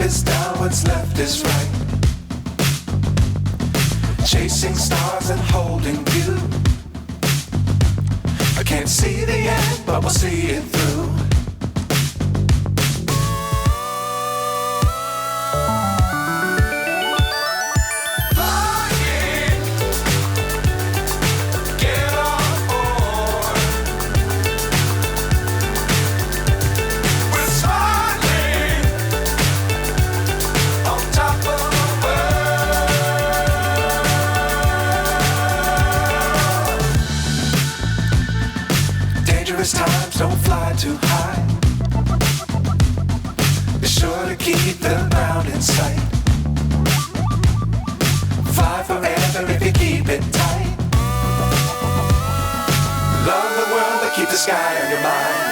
is down, what's left is right. Chasing stars and holding you. I can't see the end, but we'll see it through. Times don't fly too high. Be sure to keep the ground in sight. Fly forever if you keep it tight. Love the world, but keep the sky on your mind.